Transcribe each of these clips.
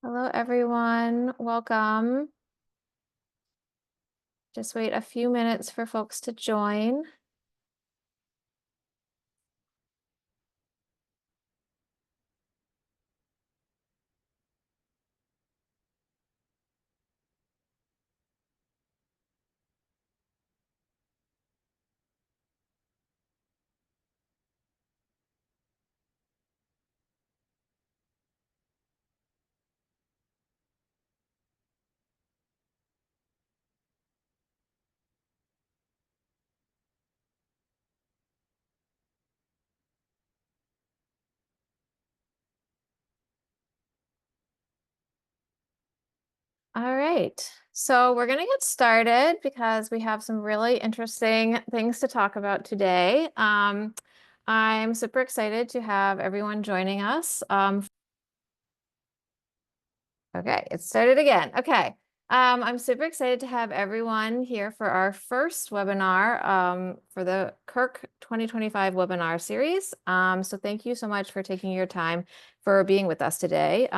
Hello, everyone. Welcome. Just wait a few minutes for folks to join. All right, so we're going to get started because we have some really interesting things to talk about today. I'm super excited to have everyone joining us. Okay, it started again. Okay. I'm super excited to have everyone here for our first webinar for the CURC 2025 webinar series. So thank you so much for taking your time for being with us today.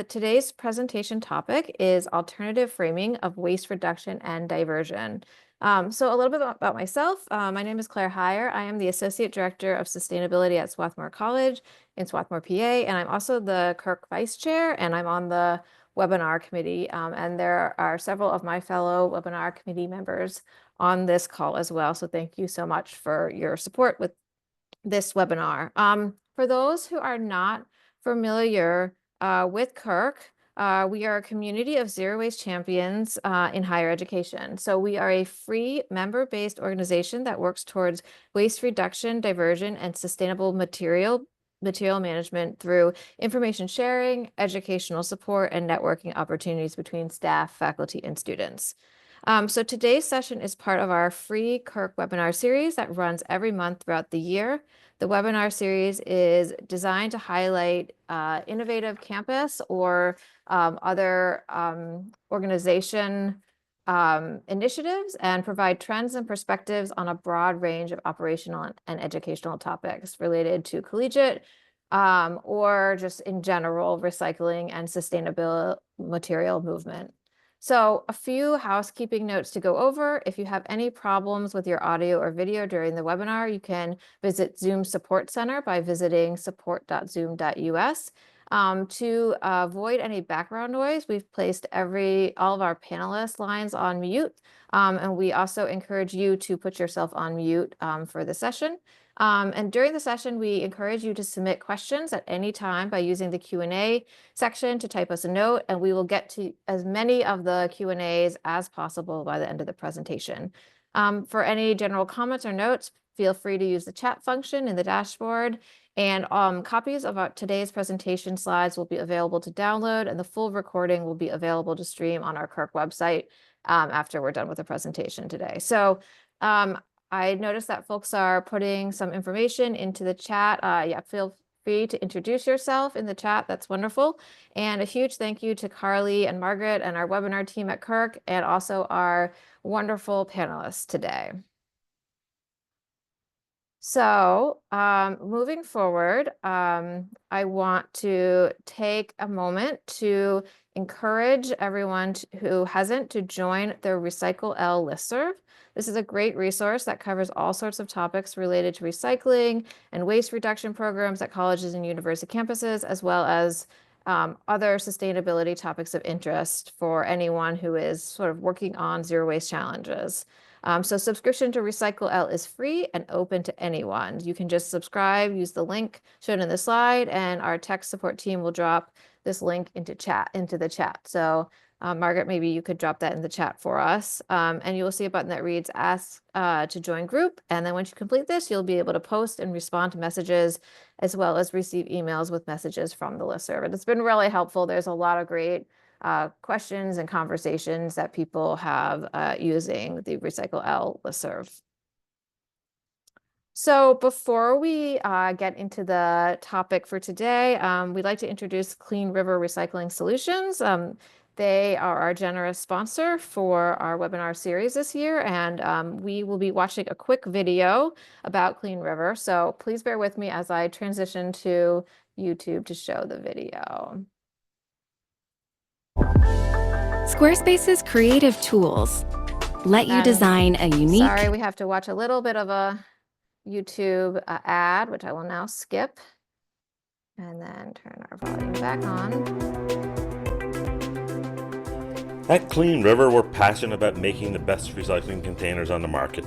Today's presentation topic is alternative framing of waste reduction and diversion. So a little bit about myself. My name is Claire Heyer. I am the Associate Director of Sustainability at Swarthmore College in Swarthmore, PA, and I'm also the CURC Vice Chair, and I'm on the webinar committee, and there are several of my fellow webinar committee members on this call as well. So thank you so much for your support with this webinar. For those who are not familiar with CURC, we are a community of zero waste champions in higher education. So we are a free member-based organization that works towards waste reduction, diversion, and sustainable material management through information sharing, educational support, and networking opportunities between staff, faculty, and students. So today's session is part of our free CURC webinar series that runs every month throughout the year. The webinar series is designed to highlight innovative campus or other organization initiatives and provide trends and perspectives on a broad range of operational and educational topics related to collegiate or just in general recycling and sustainable material movement. So a few housekeeping notes to go over. If you have any problems with your audio or video during the webinar, you can visit Zoom Support Center by visiting support.zoom.us. To avoid any background noise, we've placed all of our panelists' lines on mute, and we also encourage you to put yourself on mute for the session. And during the session, we encourage you to submit questions at any time by using the Q&A section to type us a note, and we will get to as many of the Q&As as possible by the end of the presentation. For any general comments or notes, feel free to use the chat function in the dashboard, and copies of today's presentation slides will be available to download, and the full recording will be available to stream on our CURC website after we're done with the presentation today. So I noticed that folks are putting some information into the chat. Yeah, feel free to introduce yourself in the chat. That's wonderful. And a huge thank you to Carly and Margaret and our webinar team at CURC, and also our wonderful panelists today. So moving forward, I want to take a moment to encourage everyone who hasn't to join the Recycle L listserv. This is a great resource that covers all sorts of topics related to recycling and waste reduction programs at colleges and university campuses, as well as other sustainability topics of interest for anyone who is sort of working on zero waste challenges. So subscription to Recycle L is free and open to anyone. You can just subscribe, use the link shown in the slide, and our tech support team will drop this link into the chat. So Margaret, maybe you could drop that in the chat for us. And you will see a button that reads ask to join group. And then once you complete this, you'll be able to post and respond to messages, as well as receive emails with messages from the listserv. And it's been really helpful. There's a lot of great questions and conversations that people have using the Recycle L listserv. So before we get into the topic for today, we'd like to introduce Clean River Recycling Solutions. They are our generous sponsor for our webinar series this year, and we will be watching a quick video about Clean River. So please bear with me as I transition to YouTube to show the video. Squarespace's creative tools let you And design a unique... Sorry, we have to watch a little bit of a YouTube ad, which I will now skip. And then turn our volume back on. At Clean River, we're passionate about making the best recycling containers on the market.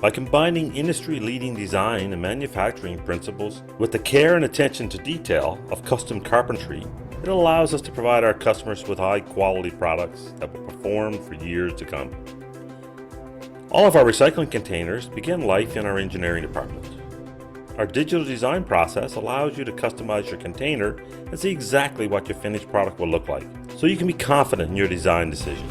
By combining industry-leading design and manufacturing principles with the care and attention to detail of custom carpentry, it allows us to provide our customers with high-quality products that will perform for years to come. All of our recycling containers begin life in our engineering department. Our digital design process allows you to customize your container and see exactly what your finished product will look like, so you can be confident in your design decision.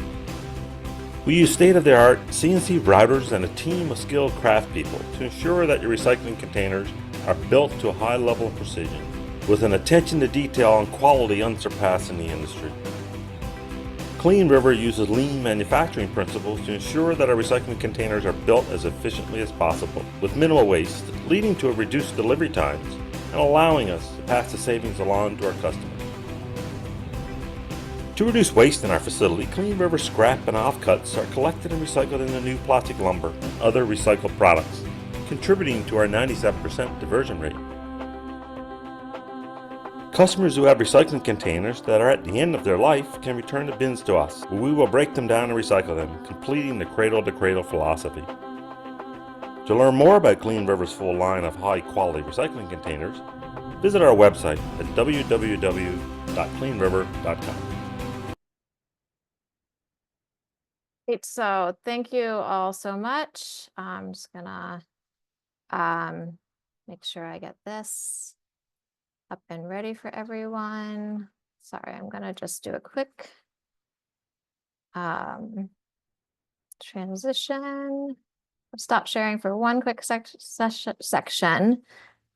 We use state-of-the-art CNC routers and a team of skilled craft people to ensure that your recycling containers are built to a high level of precision, with an attention to detail and quality unsurpassed in the industry. Clean River uses lean manufacturing principles to ensure that our recycling containers are built as efficiently as possible, with minimal waste, leading to reduced delivery times and allowing us to pass the savings along to our customers. To reduce waste in our facility, Clean River scrap and offcuts are collected and recycled into new plastic lumber and other recycled products, contributing to our 97% diversion rate. Customers who have recycling containers that are at the end of their life can return the bins to us, where we will break them down and recycle them, completing the cradle-to-cradle philosophy. To learn more about Clean River's full line of high-quality recycling containers, visit our website at www.cleanriver.com. Great, so thank you all so much. I'm just gonna make sure I get this up and ready for everyone. Sorry, I'm gonna just do a quick transition. Stop sharing for one quick section,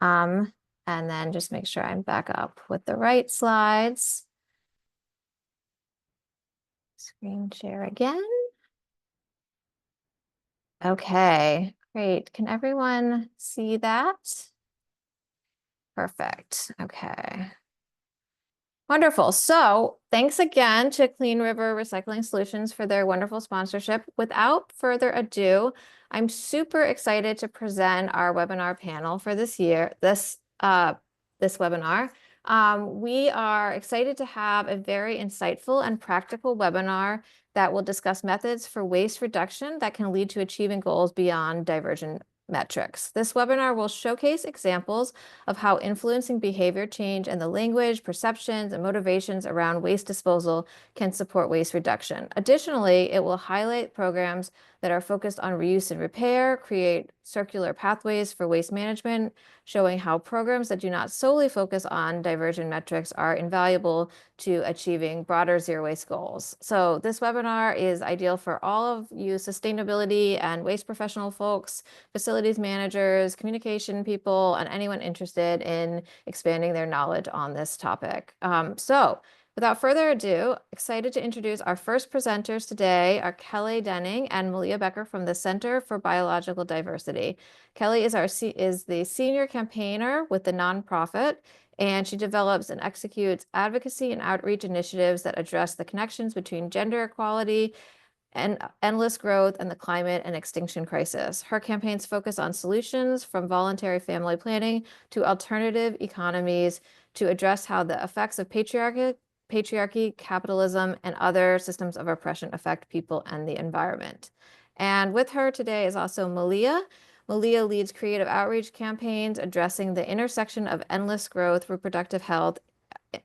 and then just make sure I'm back up with the right slides. Screen share again. Okay, great. Can everyone see that? Perfect. Okay. Wonderful. So thanks again to Clean River Recycling Solutions for their wonderful sponsorship. Without further ado, I'm super excited to present our webinar panel for this year, this webinar. We are excited to have a very insightful and practical webinar that will discuss methods for waste reduction that can lead to achieving goals beyond diversion metrics. This webinar will showcase examples of how influencing behavior change and the language, perceptions, and motivations around waste disposal can support waste reduction. Additionally, it will highlight programs that are focused on reuse and repair, create circular pathways for waste management, showing how programs that do not solely focus on diversion metrics are invaluable to achieving broader zero waste goals. So this webinar is ideal for all of you sustainability and waste professional folks, facilities managers, communication people, and anyone interested in expanding their knowledge on this topic. So without further ado, excited to introduce our first presenters today are Kelley Dennings and Malia Becker from the Center for Biological Diversity. Kelley is the senior campaigner with the nonprofit, and she develops and executes advocacy and outreach initiatives that address the connections between gender equality and endless growth and the climate and extinction crisis. Her campaigns focus on solutions from voluntary family planning to alternative economies to address how the effects of patriarchy, capitalism, and other systems of oppression affect people and the environment. And with her today is also Malia. Malia leads creative outreach campaigns addressing the intersection of endless growth, reproductive health,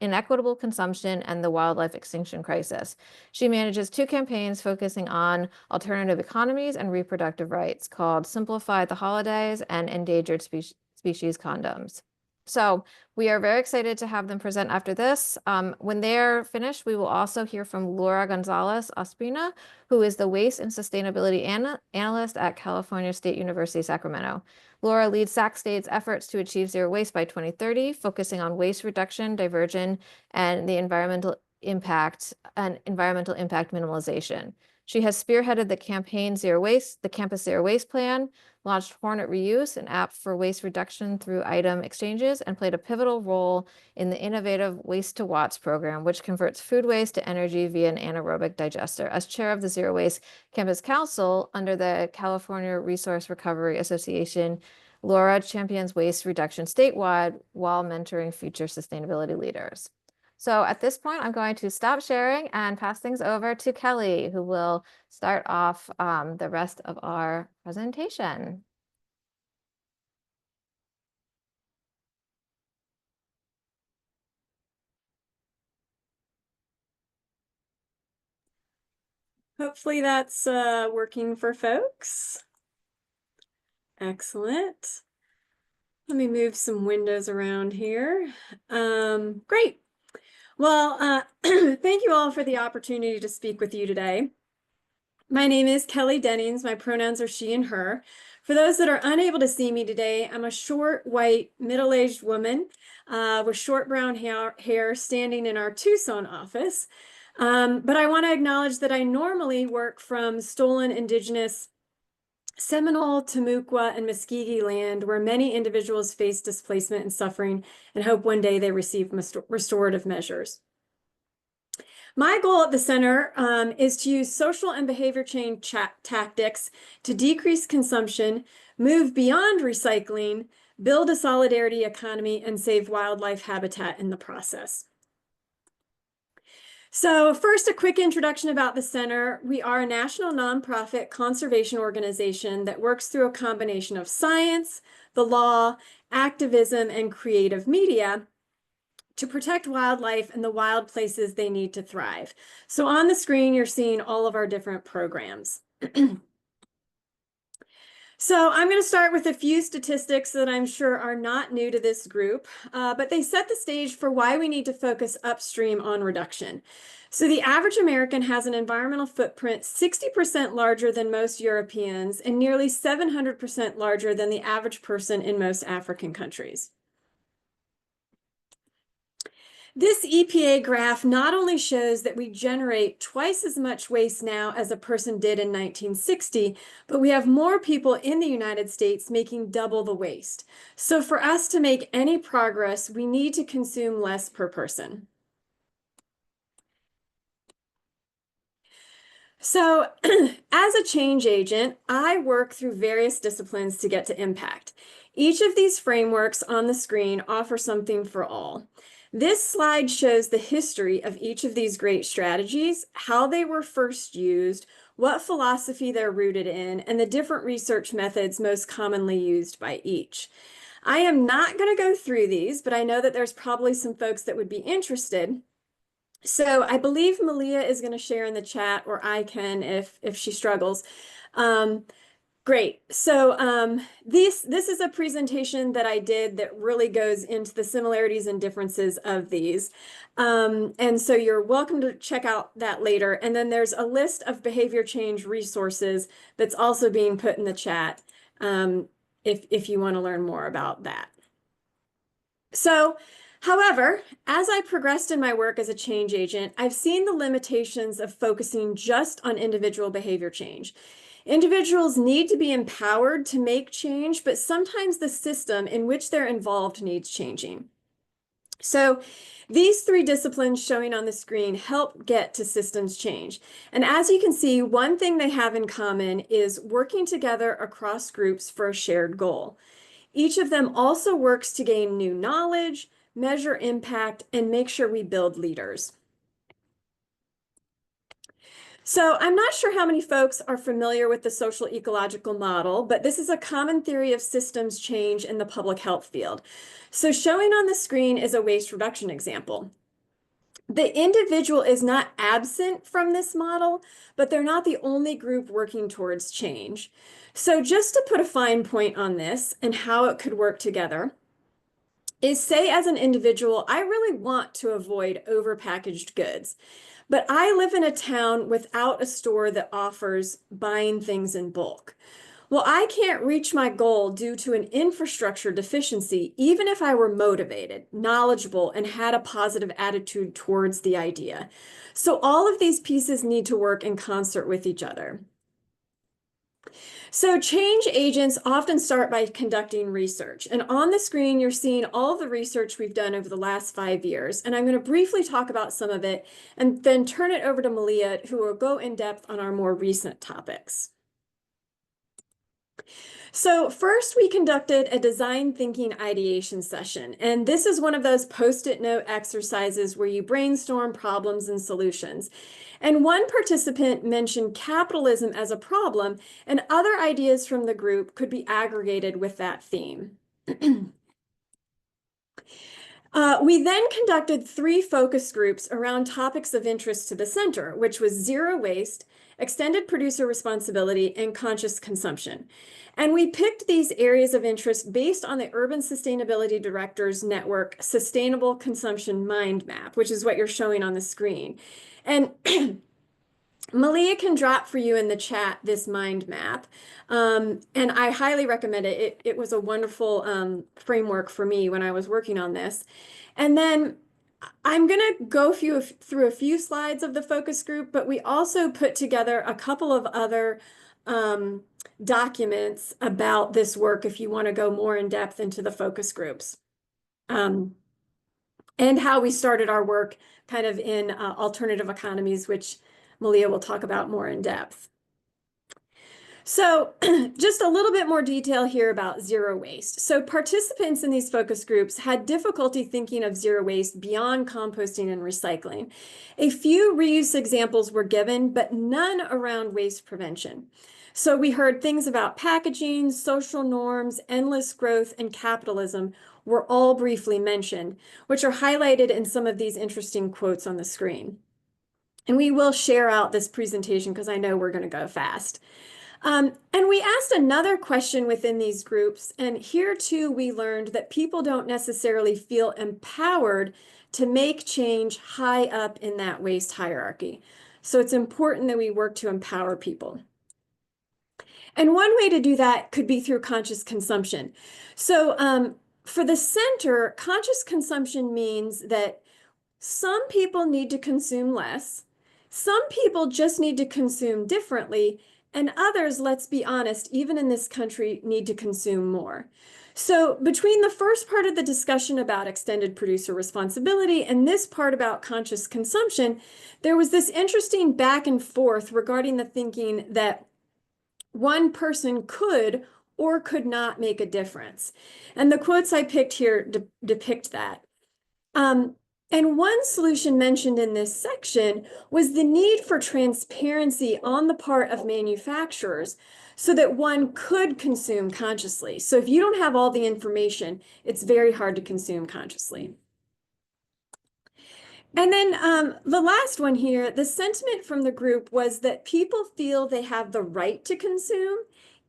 inequitable consumption, and the wildlife extinction crisis. She manages two campaigns focusing on alternative economies and reproductive rights called Simplify the Holidays and Endangered Species Condoms. So we are very excited to have them present after this. When they're finished, we will also hear from Laura Gonzalez-Ospina, who is the Waste and Sustainability Analyst at California State University, Sacramento. Laura leads Sac State's efforts to achieve zero waste by 2030, focusing on waste reduction, diversion, and the environmental impact minimization. She has spearheaded the campaign the Campus Zero Waste Plan, launched Hornet Reuse, an app for waste reduction through item exchanges, and played a pivotal role in the innovative Waste to Watts program, which converts food waste to energy via an anaerobic digester. As chair of the Zero Waste Campus Council under the California Resource Recovery Association, Laura champions waste reduction statewide while mentoring future sustainability leaders. So at this point, I'm going to stop sharing and pass things over to Kelley, who will start off the rest of our presentation. Hopefully that's working for folks. Excellent. Let me move some windows around here. Great. Well, thank you all for the opportunity to speak with you today. My name is Kelley Dennings. My pronouns are she and her. For those that are unable to see me today, I'm a short, white, middle-aged woman with short brown hair standing in our Tucson office. But I want to acknowledge that I normally work from stolen Indigenous Seminole, Timucua, and Muskogee land, where many individuals face displacement and suffering and hope one day they receive restorative measures. My goal at the center is to use social and behavior change tactics to decrease consumption, move beyond recycling, build a solidarity economy, and save wildlife habitat in the process. So first, a quick introduction about the center. We are a national nonprofit conservation organization that works through a combination of science, the law, activism, and creative media to protect wildlife and the wild places they need to thrive. So on the screen, you're seeing all of our different programs. So I'm going to start with a few statistics that I'm sure are not new to this group, but they set the stage for why we need to focus upstream on reduction. So the average American has an environmental footprint 60% larger than most Europeans and nearly 700% larger than the average person in most African countries. This EPA graph not only shows that we generate twice as much waste now as a person did in 1960, but we have more people in the United States making double the waste. So for us to make any progress, we need to consume less per person. So as a change agent, I work through various disciplines to get to impact. Each of these frameworks on the screen offer something for all. This slide shows the history of each of these great strategies, how they were first used, what philosophy they're rooted in, and the different research methods most commonly used by each. I am not going to go through these, but I know that there's probably some folks that would be interested. So I believe Malia is going to share in the chat, or I can if she struggles. Great. So this is a presentation that I did that really goes into the similarities and differences of these. And so you're welcome to check out that later. And then there's a list of behavior change resources that's also being put in the chat if you want to learn more about that. So, however, as I progressed in my work as a change agent, I've seen the limitations of focusing just on individual behavior change. Individuals need to be empowered to make change, but sometimes the system in which they're involved needs changing. So these three disciplines showing on the screen help get to systems change. And as you can see, one thing they have in common is working together across groups for a shared goal. Each of them also works to gain new knowledge, measure impact, and make sure we build leaders. So I'm not sure how many folks are familiar with the social ecological model, but this is a common theory of systems change in the public health field. So showing on the screen is a waste reduction example. The individual is not absent from this model, but they're not the only group working towards change. So just to put a fine point on this and how it could work together, is say as an individual, I really want to avoid overpackaged goods. But I live in a town without a store that offers buying things in bulk. Well, I can't reach my goal due to an infrastructure deficiency, even if I were motivated, knowledgeable, and had a positive attitude towards the idea. So all of these pieces need to work in concert with each other. So change agents often start by conducting research. And on the screen, you're seeing all of the research we've done over the last 5 years. And I'm going to briefly talk about some of it and then turn it over to Malia, who will go in depth on our more recent topics. So first, we conducted a design thinking ideation session. And this is one of those post-it note exercises where you brainstorm problems and solutions. And one participant mentioned capitalism as a problem, and other ideas from the group could be aggregated with that theme. We then conducted 3 focus groups around topics of interest to the center, which was zero waste, extended producer responsibility, and conscious consumption. And we picked these areas of interest based on the Urban Sustainability Directors Network Sustainable Consumption Mind Map, which is what you're showing on the screen. And Malia can drop for you in the chat this mind map. And I highly recommend it. It was a wonderful framework for me when I was working on this. And then I'm going to go through a few slides of the focus group, but we also put together a couple of other documents about this work if you want to go more in depth into the focus groups. And how we started our work kind of in alternative economies, which Malia will talk about more in depth. So just a little bit more detail here about zero waste. So participants in these focus groups had difficulty thinking of zero waste beyond composting and recycling. A few reuse examples were given, but none around waste prevention. So we heard things about packaging, social norms, endless growth, and capitalism were all briefly mentioned, which are highlighted in some of these interesting quotes on the screen. And we will share out this presentation because I know we're going to go fast. And we asked another question within these groups, and here too we learned that people don't necessarily feel empowered to make change high up in that waste hierarchy. So it's important that we work to empower people. And one way to do that could be through conscious consumption. So for the center, conscious consumption means that some people need to consume less, some people just need to consume differently, and others, let's be honest, even in this country, need to consume more. So between the first part of the discussion about extended producer responsibility and this part about conscious consumption, there was this interesting back and forth regarding the thinking that one person could or could not make a difference. And the quotes I picked here depict that. And one solution mentioned in this section was the need for transparency on the part of manufacturers so that one could consume consciously. So if you don't have all the information, it's very hard to consume consciously. And then the last one here, the sentiment from the group was that people feel they have the right to consume,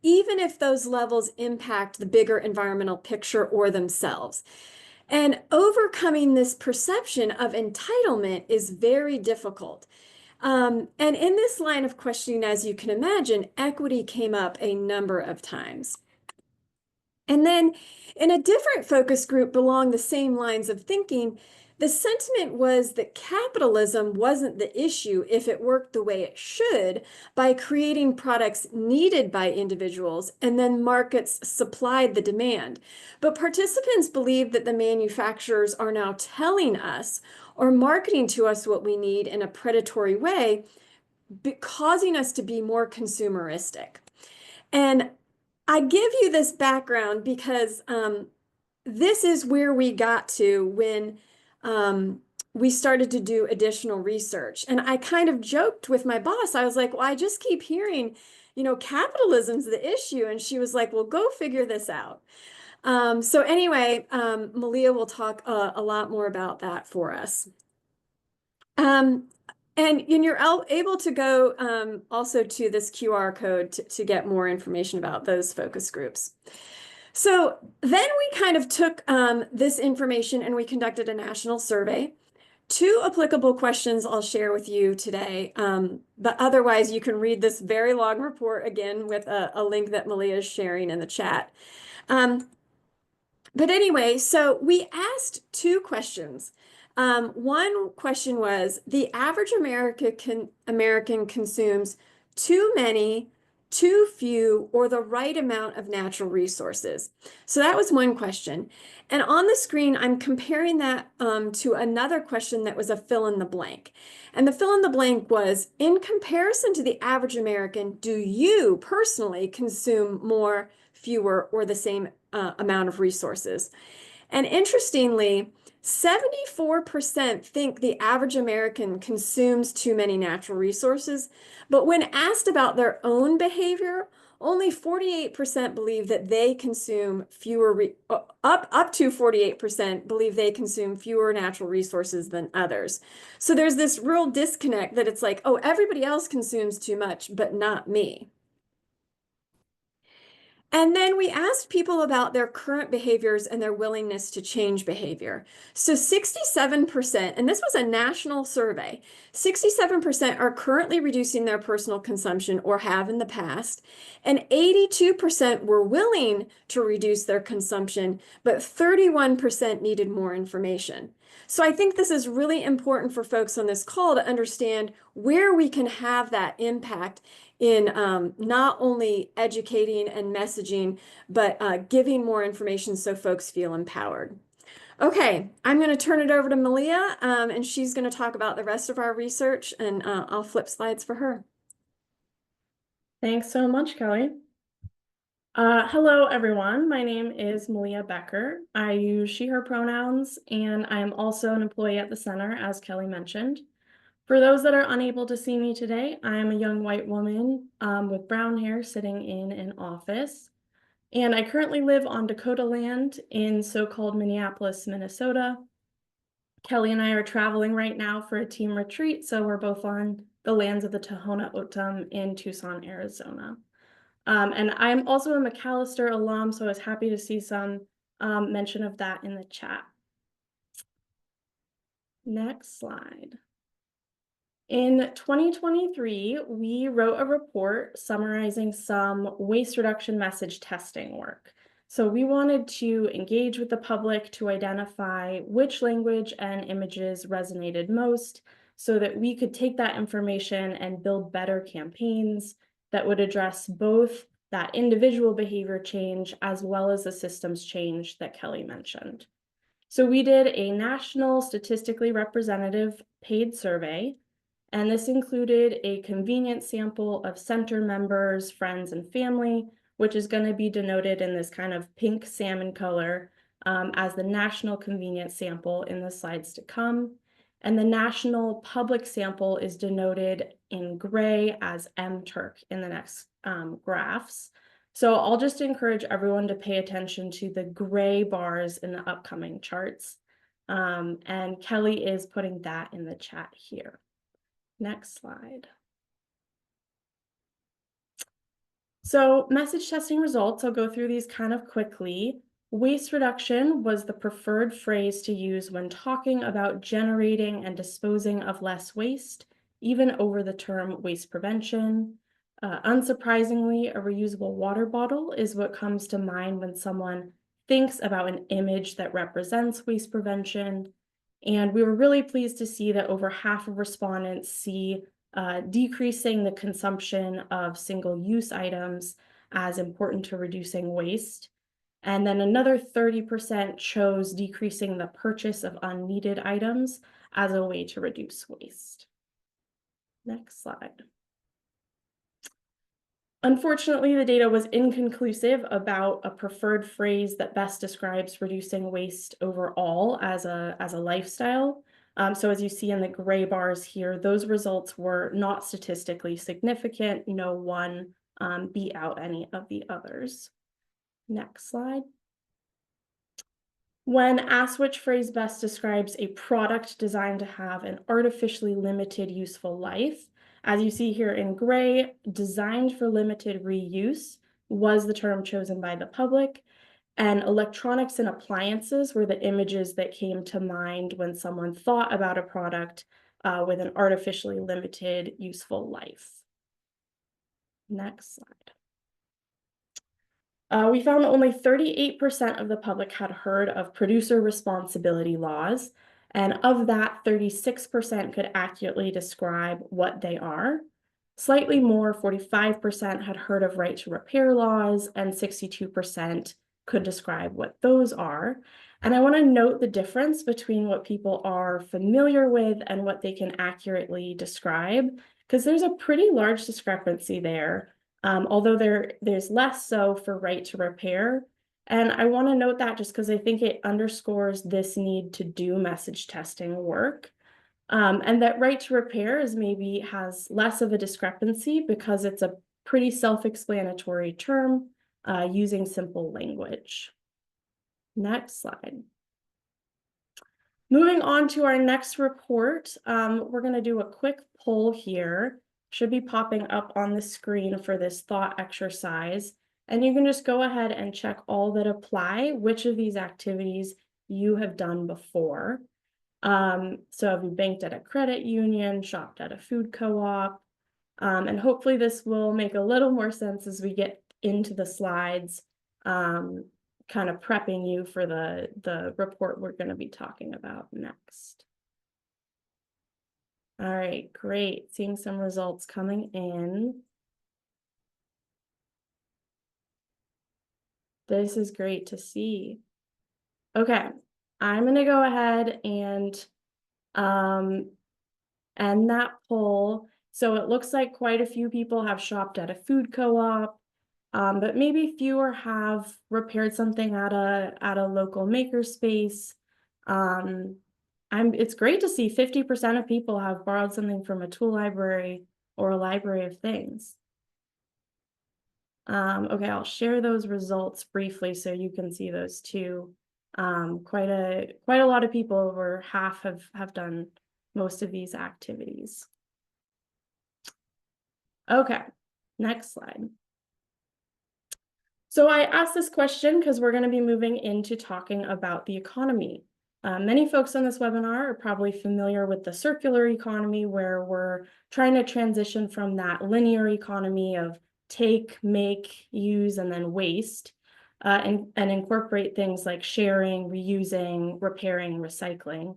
even if those levels impact the bigger environmental picture or themselves. And overcoming this perception of entitlement is very difficult. And in this line of questioning, as you can imagine, equity came up a number of times. And then in a different focus group along the same lines of thinking, the sentiment was that capitalism wasn't the issue if it worked the way it should by creating products needed by individuals and then markets supplied the demand. But participants believe that the manufacturers are now telling us or marketing to us what we need in a predatory way, causing us to be more consumeristic. And I give you this background because this is where we got to when we started to do additional research. And I kind of joked with my boss. I was like, well, I just keep hearing, capitalism's the issue. And she was like, well, go figure this out. So anyway, Malia will talk a lot more about that for us. And you're able to go also to this QR code to get more information about those focus groups. So then we kind of took this information and we conducted a national survey. Two applicable questions I'll share with you today, but otherwise you can read this very long report again with a link that Malia is sharing in the chat. But anyway, so we asked two questions. One question was, the average American consumes too many, too few, or the right amount of natural resources? So that was one question. And on the screen, I'm comparing that to another question that was a fill in the blank. And the fill in the blank was, in comparison to the average American, do you personally consume more, fewer, or the same amount of resources? And interestingly, 74% think the average American consumes too many natural resources, but when asked about their own behavior, only 48% believe that they consume fewer, up to 48% believe they consume fewer natural resources than others. So there's this real disconnect that it's like, oh, everybody else consumes too much, but not me. And then we asked people about their current behaviors and their willingness to change behavior. So 67%, and this was a national survey, 67% are currently reducing their personal consumption or have in the past, and 82% were willing to reduce their consumption, but 31% needed more information. So I think this is really important for folks on this call to understand where we can have that impact in not only educating and messaging, but giving more information so folks feel empowered. Okay, I'm going to turn it over to Malia, and she's going to talk about the rest of our research, and I'll flip slides for her. Thanks so much, Kelley. Hello, everyone. My name is Malia Becker. I use she, her pronouns, and I'm also an employee at the center, as Kelley mentioned. For those that are unable to see me today, I am a young white woman with brown hair sitting in an office. And I currently live on Dakota land in so-called Minneapolis, Minnesota. Kelley and I are traveling right now for a team retreat, so we're both on the lands of the Tohono O'odham in Tucson, Arizona. And I'm also a McAllister alum, so I was happy to see some mention of that in the chat. Next slide. In 2023, we wrote a report summarizing some waste reduction message testing work. So we wanted to engage with the public to identify which language and images resonated most so that we could take that information and build better campaigns that would address both that individual behavior change as well as the systems change that Kelley mentioned. So we did a national statistically representative paid survey, and this included a convenience sample of center members, friends, and family, which is going to be denoted in this kind of pink salmon color as the national convenience sample in the slides to come. And the national public sample is denoted in gray as MTURC in the next graphs. So I'll just encourage everyone to pay attention to the gray bars in the upcoming charts. And Kelley is putting that in the chat here. Next slide. So message testing results, I'll go through these kind of quickly. Waste reduction was the preferred phrase to use when talking about generating and disposing of less waste, even over the term waste prevention. Unsurprisingly, a reusable water bottle is what comes to mind when someone thinks about an image that represents waste prevention. And we were really pleased to see that over half of respondents see decreasing the consumption of single-use items as important to reducing waste. And then another 30% chose decreasing the purchase of unneeded items as a way to reduce waste. Next slide. Unfortunately, the data was inconclusive about a preferred phrase that best describes reducing waste overall as a lifestyle. So as you see in the gray bars here, those results were not statistically significant. No one beat out any of the others. Next slide. When asked which phrase best describes a product designed to have an artificially limited useful life, as you see here in gray, designed for limited reuse was the term chosen by the public. And electronics and appliances were the images that came to mind when someone thought about a product with an artificially limited useful life. Next slide. We found that only 38% of the public had heard of producer responsibility laws, and of that, 36% could accurately describe what they are. Slightly more, 45% had heard of right to repair laws, and 62% could describe what those are. And I want to note the difference between what people are familiar with and what they can accurately describe, because there's a pretty large discrepancy there. Although there's less so for right to repair. And I want to note that just because I think it underscores this need to do message testing work. And that right to repair is maybe has less of a discrepancy because it's a pretty self-explanatory term using simple language. Next slide. Moving on to our next report, we're going to do a quick poll here. Should be popping up on the screen for this thought exercise. And you can just go ahead and check all that apply, which of these activities you have done before. So have you banked at a credit union, shopped at a food co-op? And hopefully this will make a little more sense as we get into the slides, kind of prepping you for the report we're going to be talking about next. All right, great. Seeing some results coming in. This is great to see. Okay, I'm going to go ahead and end that poll. So it looks like quite a few people have shopped at a food co-op, but maybe fewer have repaired something at a local makerspace. It's great to see 50% of people have borrowed something from a tool library or a library of things. Okay, I'll share those results briefly so you can see those too. Quite a lot of people, over half have done most of these activities. Okay, next slide. So I asked this question because we're going to be moving into talking about the economy. Many folks on this webinar are probably familiar with the circular economy, where we're trying to transition from that linear economy of take, make, use, and then waste, and incorporate things like sharing, reusing, repairing, recycling.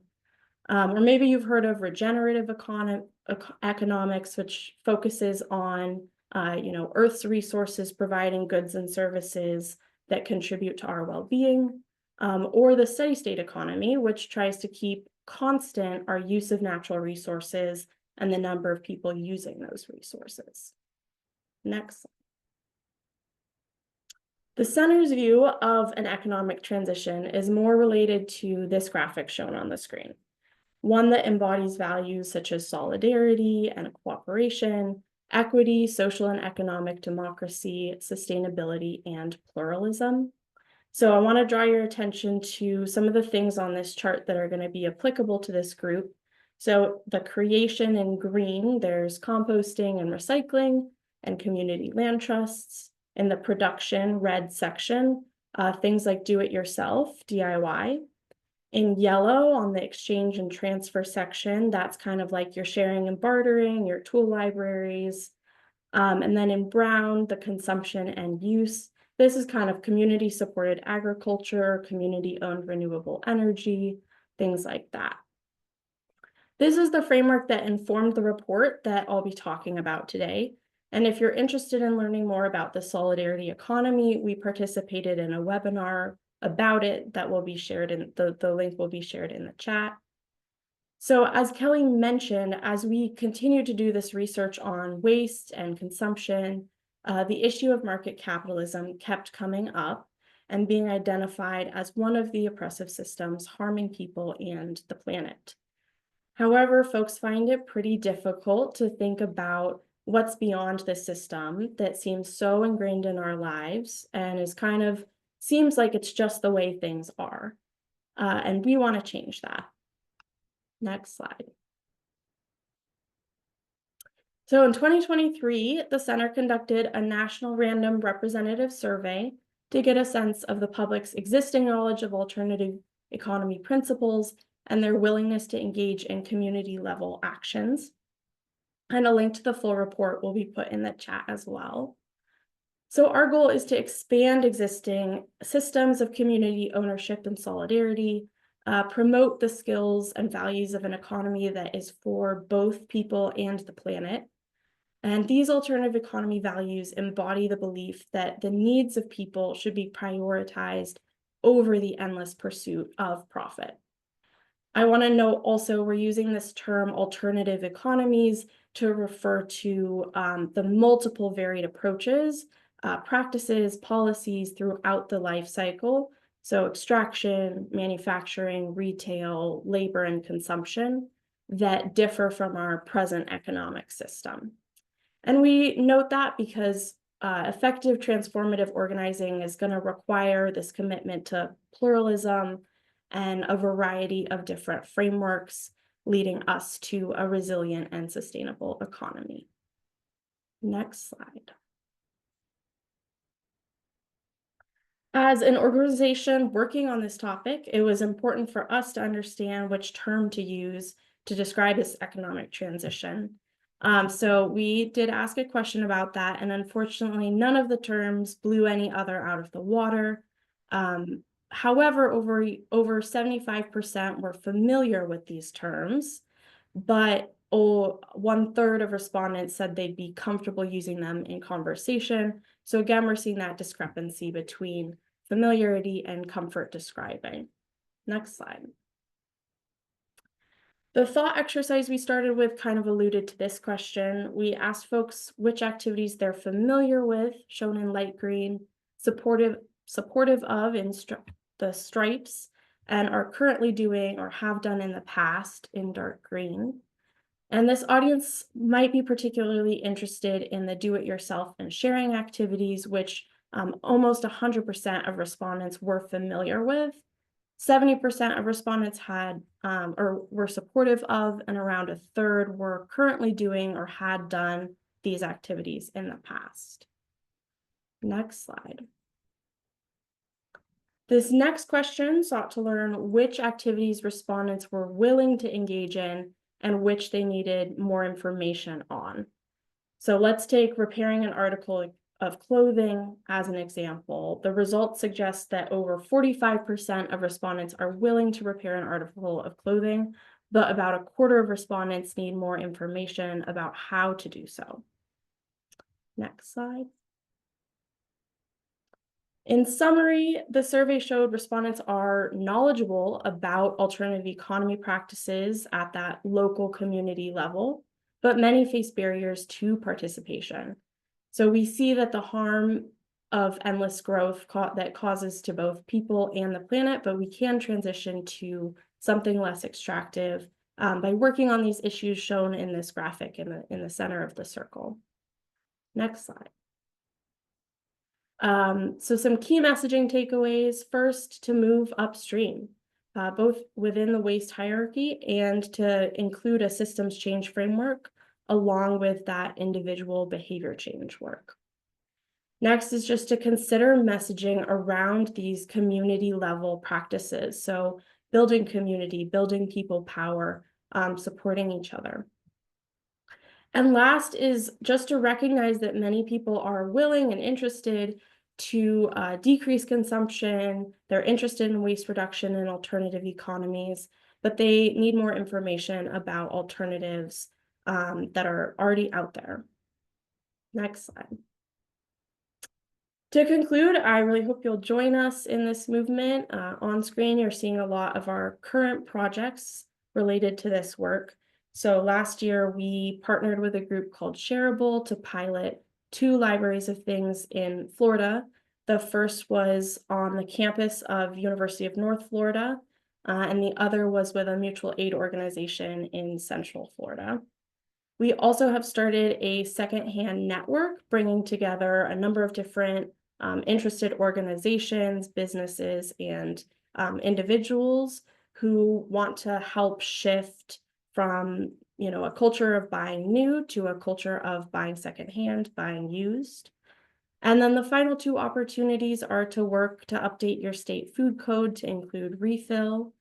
Or maybe you've heard of regenerative economics, which focuses on Earth's resources providing goods and services that contribute to our well-being. Or the steady state economy, which tries to keep constant our use of natural resources and the number of people using those resources. Next slide. The center's view of an economic transition is more related to this graphic shown on the screen, one that embodies values such as solidarity and cooperation, equity, social and economic democracy, sustainability, and pluralism. So I want to draw your attention to some of the things on this chart that are going to be applicable to this group. So the creation in green, there's composting and recycling and community land trusts. In the production red section, things like do-it-yourself, DIY. In yellow on the exchange and transfer section, that's kind of like your sharing and bartering, your tool libraries. And then in brown, the consumption and use. This is kind of community-supported agriculture, community-owned renewable energy, things like that. This is the framework that informed the report that I'll be talking about today. And if you're interested in learning more about the solidarity economy, we participated in a webinar about it that will be shared in the link will be shared in the chat. So as Kelley mentioned, as we continue to do this research on waste and consumption, the issue of market capitalism kept coming up and being identified as one of the oppressive systems harming people and the planet. However, folks find it pretty difficult to think about what's beyond the system that seems so ingrained in our lives and is kind of seems like it's just the way things are. And we want to change that. Next slide. So in 2023, the center conducted a national random representative survey to get a sense of the public's existing knowledge of alternative economy principles and their willingness to engage in community level actions. And a link to the full report will be put in the chat as well. So our goal is to expand existing systems of community ownership and solidarity, promote the skills and values of an economy that is for both people and the planet. And these alternative economy values embody the belief that the needs of people should be prioritized over the endless pursuit of profit. I want to note also we're using this term alternative economies to refer to the multiple varied approaches, practices, policies throughout the life cycle. So extraction, manufacturing, retail, labor, and consumption that differ from our present economic system. And we note that because effective transformative organizing is going to require this commitment to pluralism and a variety of different frameworks, leading us to a resilient and sustainable economy. Next slide. As an organization working on this topic, it was important for us to understand which term to use to describe this economic transition. So we did ask a question about that, and unfortunately, none of the terms blew any other out of the water. However, over 75% were familiar with these terms, but 1/3 of respondents said they'd be comfortable using them in conversation. So again, we're seeing that discrepancy between familiarity and comfort describing. Next slide. The thought exercise we started with kind of alluded to this question. We asked folks which activities they're familiar with, shown in light green, supportive of in the stripes, and are currently doing or have done in the past in dark green. And this audience might be particularly interested in the do-it-yourself and sharing activities, which almost 100% of respondents were familiar with. 70% of respondents had or were supportive of, and around 1/3 were currently doing or had done these activities in the past. Next slide. This next question sought to learn which activities respondents were willing to engage in and which they needed more information on. So let's take repairing an article of clothing as an example. The results suggest that over 45% of respondents are willing to repair an article of clothing, but about 1/4 of respondents need more information about how to do so. Next slide. In summary, the survey showed respondents are knowledgeable about alternative economy practices at that local community level, but many face barriers to participation. So we see that the harm of endless growth that causes to both people and the planet, but we can transition to something less extractive by working on these issues shown in this graphic in the center of the circle. Next slide. So some key messaging takeaways. First, to move upstream, both within the waste hierarchy and to include a systems change framework along with that individual behavior change work. Next is just to consider messaging around these community level practices. So building community, building people power, supporting each other. And last is just to recognize that many people are willing and interested to decrease consumption. They're interested in waste reduction and alternative economies, but they need more information about alternatives that are already out there. Next slide. To conclude, I really hope you'll join us in this movement. On screen, you're seeing a lot of our current projects related to this work. So last year, we partnered with a group called Shareable to pilot 2 libraries of things in Florida. The first was on the campus of University of North Florida, and the other was with a mutual aid organization in Central Florida. We also have started a secondhand network, bringing together a number of different interested organizations, businesses, and individuals who want to help shift from a culture of buying new to a culture of buying secondhand, buying used. And then the final two opportunities are to work to update your state food code to include refill,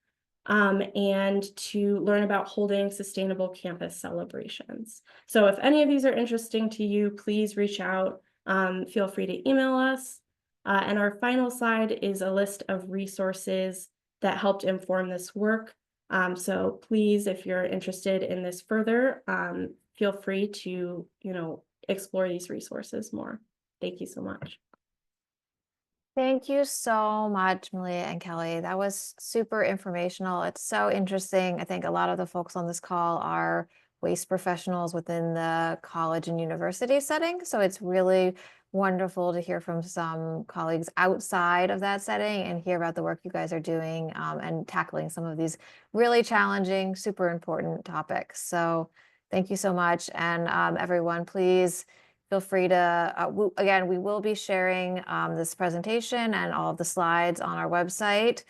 and to learn about holding sustainable campus celebrations. So if any of these are interesting to you, please reach out. Feel free to email us. And our final slide is a list of resources that helped inform this work. So please, if you're interested in this further, feel free to, explore these resources more. Thank you so much. Thank you so much, Malia and Kelley. That was super informational. It's so interesting. I think a lot of the folks on this call are waste professionals within the college and university setting. So it's really wonderful to hear from some colleagues outside of that setting and hear about the work you guys are doing and tackling some of these really challenging, super important topics. So thank you so much. And everyone, please feel free to, again, we will be sharing this presentation and all of the slides on our website.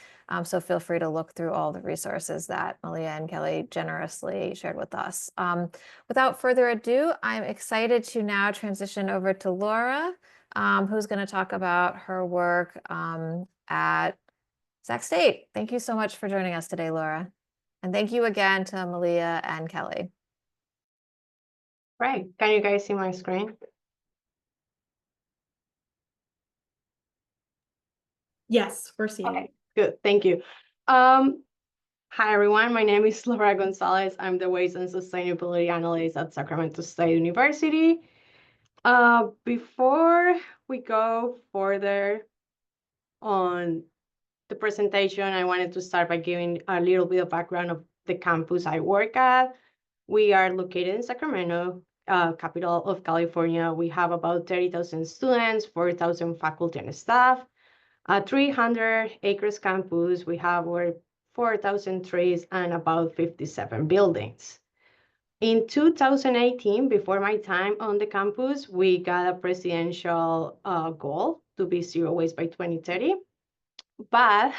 So feel free to look through all the resources that Malia and Kelley generously shared with us. Without further ado, I'm excited to now transition over to Laura, who's going to talk about her work at Sac State. Thank you so much for joining us today, Laura. And thank you again to Malia and Kelley. Right. Can you guys see my screen? Yes, we're seeing Okay, good. Thank you. Hi, everyone. My name is Laura Gonzalez. I'm the Waste and Sustainability Analyst at Sacramento State University. Before we go further on the presentation, I wanted to start by giving a little bit of background of the campus I work at. We are located in Sacramento, capital of California. We have about 30,000 students, 4,000 faculty and staff. A 300 acres campus, we have over 4,000 trees and about 57 buildings. In 2018, before my time on the campus, we got a presidential goal to be zero waste by 2030. But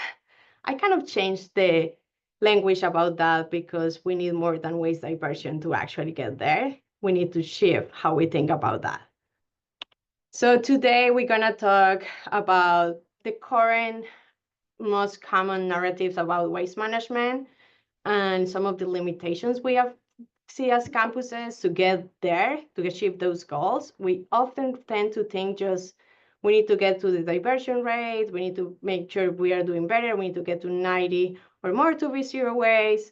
I kind of changed the language about that because we need more than waste diversion to actually get there. We need to shift how we think about that. So today we're gonna talk about the current most common narratives about waste management and some of the limitations we have see as campuses to get there, to achieve those goals. We often tend to think just we need to get to the diversion rate, we need to make sure we are doing better, we need to get to 90 or more to be zero waste.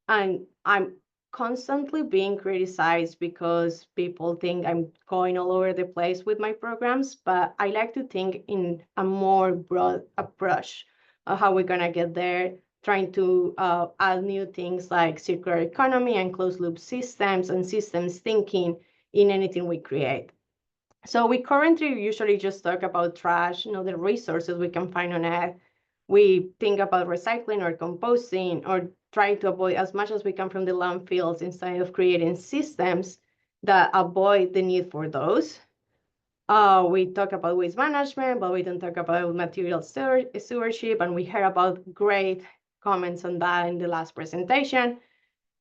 And I'm constantly being criticized because people think I'm going all over the place with my programs, but I like to think in a more broad approach of how we're gonna get there, trying to add new things like circular economy and closed loop systems and systems thinking in anything we create. So we currently usually just talk about trash, the resources we can find on it. We think about recycling or composting or trying to avoid as much as we can from the landfills instead of creating systems that avoid the need for those. We talk about waste management, but we don't talk about material stewardship, and we heard about great comments on that in the last presentation.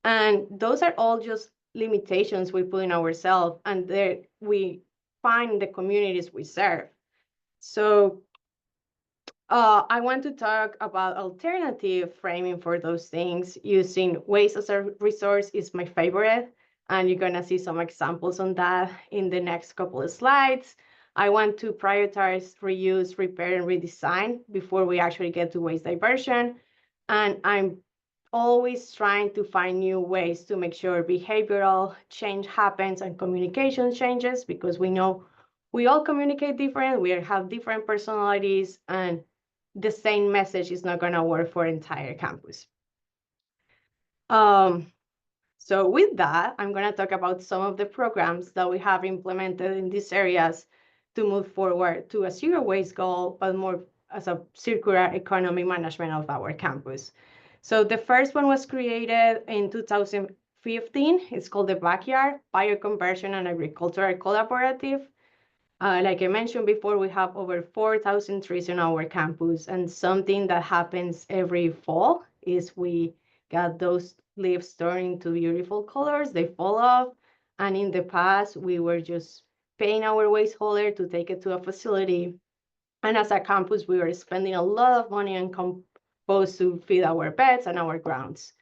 And those are all just limitations we put in ourselves, and there we find the communities we serve. So I want to talk about alternative framing for those things. Using waste as a resource is my favorite, and you're gonna see some examples on that in the next couple of slides. I want to prioritize reuse, repair, and redesign before we actually get to waste diversion. And I'm always trying to find new ways to make sure behavioral change happens and communication changes, because we know we all communicate different, we have different personalities, and the same message is not gonna work for entire campus. So with that, I'm gonna talk about some of the programs that we have implemented in these areas to move forward to a zero waste goal, but more as a circular economy management of our campus. So the first one was created in 2015. It's called the Backyard Bioconversion and Agricultural Collaborative. Like I mentioned before, we have over 4,000 trees in our campus, and something that happens every fall is we got those leaves turning to beautiful colors, they fall off, and in the past, we were just paying our waste hauler to take it to a facility. And as a campus, we were spending a lot of money on compost to feed our pets and our grounds.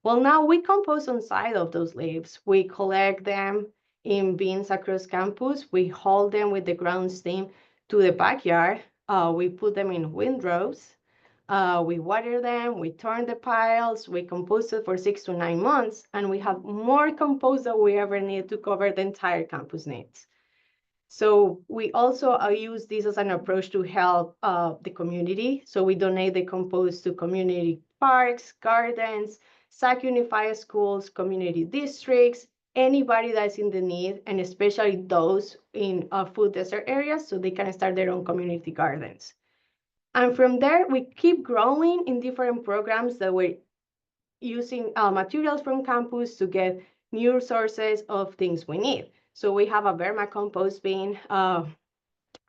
Well, now we compost on side of those leaves. We collect them in bins across campus. We haul them with the grounds team to the backyard. We put them in windrows. We water them, we turn the piles, we compost it for 6 to 9 months, and we have more compost than we ever need to cover the entire campus needs. So we also use this as an approach to help the community. So we donate the compost to community parks, gardens, Sac Unified Schools, community districts, anybody that's in the need, and especially those in food desert areas, so they can start their own community gardens. And from there, we keep growing in different programs that we're using materials from campus to get new sources of things we need. So we have a vermicompost bin that